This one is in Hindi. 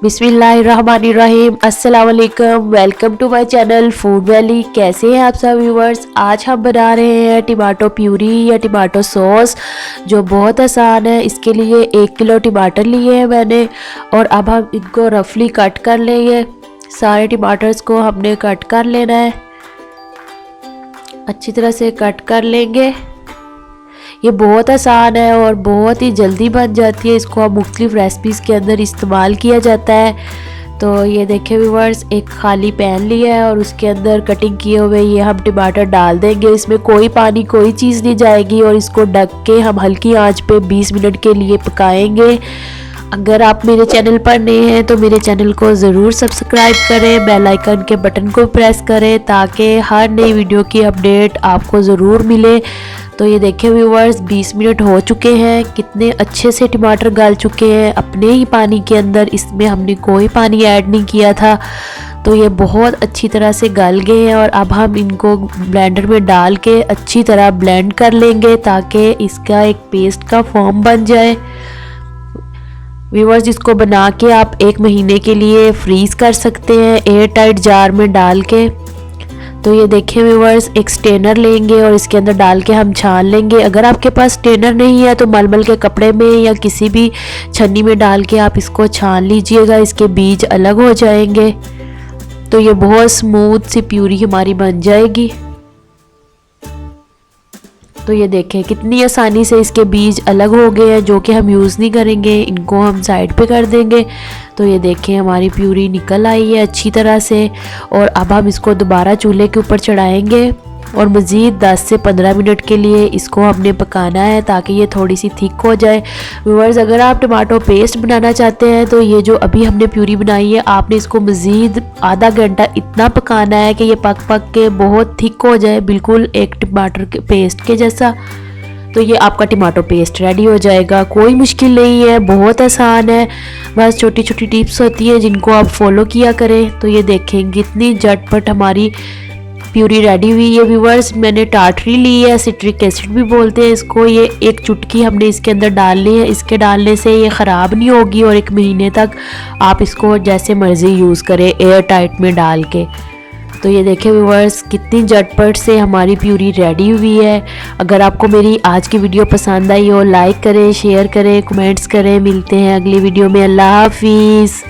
बिस्मिल्लाहिर्रहमानिर्रहीम। अस्सलाम वालेकुम, welcome to my channel Food Valley. कैसे हैं आप सब व्यूवर्स। आज हम बना रहे हैं टमाटो प्यूरी या टमाटो सॉस, जो बहुत आसान है। इसके लिए 1 किलो टमाटर लिए हैं मैंने, और अब हम इनको रफली कट कर लेंगे। सारे टमाटर्स को हमने कट कर लेना है, अच्छी तरह से कट कर लेंगे। ये बहुत आसान है और बहुत ही जल्दी बन जाती है। इसको अब मुख्तलिफ रेसिपीज़ के अंदर इस्तेमाल किया जाता है। तो ये देखें व्यूअर्स, एक खाली पैन लिया है और उसके अंदर कटिंग किए हुए ये हम टमाटर डाल देंगे। इसमें कोई पानी कोई चीज़ नहीं जाएगी और इसको ढक के हम हल्की आंच पे 20 मिनट के लिए पकाएंगे। अगर आप मेरे चैनल पर नए हैं तो मेरे चैनल को ज़रूर सब्सक्राइब करें, बेल आइकन के बटन को प्रेस करें ताकि हर नई वीडियो की अपडेट आपको ज़रूर मिले। तो ये देखें व्यूअर्स, 20 मिनट हो चुके हैं। कितने अच्छे से टमाटर गल चुके हैं अपने ही पानी के अंदर। इसमें हमने कोई पानी ऐड नहीं किया था। तो ये बहुत अच्छी तरह से गल गए हैं और अब हम इनको ब्लेंडर में डाल के अच्छी तरह ब्लेंड कर लेंगे ताकि इसका एक पेस्ट का फॉर्म बन जाए। व्यूअर्स, इसको बना के आप 1 महीने के लिए फ्रीज़ कर सकते हैं एयर टाइट जार में डाल के। तो ये देखें व्यूअर्स, एक स्ट्रेनर लेंगे और इसके अंदर डाल के हम छान लेंगे। अगर आपके पास स्ट्रेनर नहीं है तो मलमल के कपड़े में या किसी भी छन्नी में डाल के आप इसको छान लीजिएगा, इसके बीज अलग हो जाएंगे। तो ये बहुत स्मूथ सी प्यूरी हमारी बन जाएगी। तो ये देखें कितनी आसानी से इसके बीज अलग हो गए हैं, जो कि हम यूज़ नहीं करेंगे। इनको हम साइड पे कर देंगे। तो ये देखें हमारी प्यूरी निकल आई है अच्छी तरह से। और अब हम इसको दोबारा चूल्हे के ऊपर चढ़ाएंगे और मज़ीद 10 से 15 मिनट के लिए इसको हमने पकाना है ताकि ये थोड़ी सी थिक हो जाए। व्यूअर्स, अगर आप टमाटो पेस्ट बनाना चाहते हैं तो ये जो अभी हमने प्यूरी बनाई है, आपने इसको मज़ीद आधा घंटा इतना पकाना है कि ये पक पक के बहुत थिक हो जाए, बिल्कुल एक टमाटर के पेस्ट के जैसा। तो ये आपका टमाटो पेस्ट रेडी हो जाएगा। कोई मुश्किल नहीं है, बहुत आसान है। बस छोटी छोटी टिप्स होती हैं जिनको आप फॉलो किया करें। तो ये देखें कितनी झटपट हमारी प्यूरी रेडी हुई है। व्यूअर्स, मैंने टाटरी ली है, सिट्रिक एसिड भी बोलते हैं इसको। ये एक चुटकी हमने इसके अंदर डालनी है। इसके डालने से ये ख़राब नहीं होगी और 1 महीने तक आप इसको जैसे मर्ज़ी यूज़ करें एयर टाइट में डाल के। तो ये देखें व्यूअर्स, कितनी झटपट से हमारी प्यूरी रेडी हुई है। अगर आपको मेरी आज की वीडियो पसंद आई हो, लाइक करें, शेयर करें, कमेंट्स करें। मिलते हैं अगली वीडियो में। अल्लाह हाफिज़।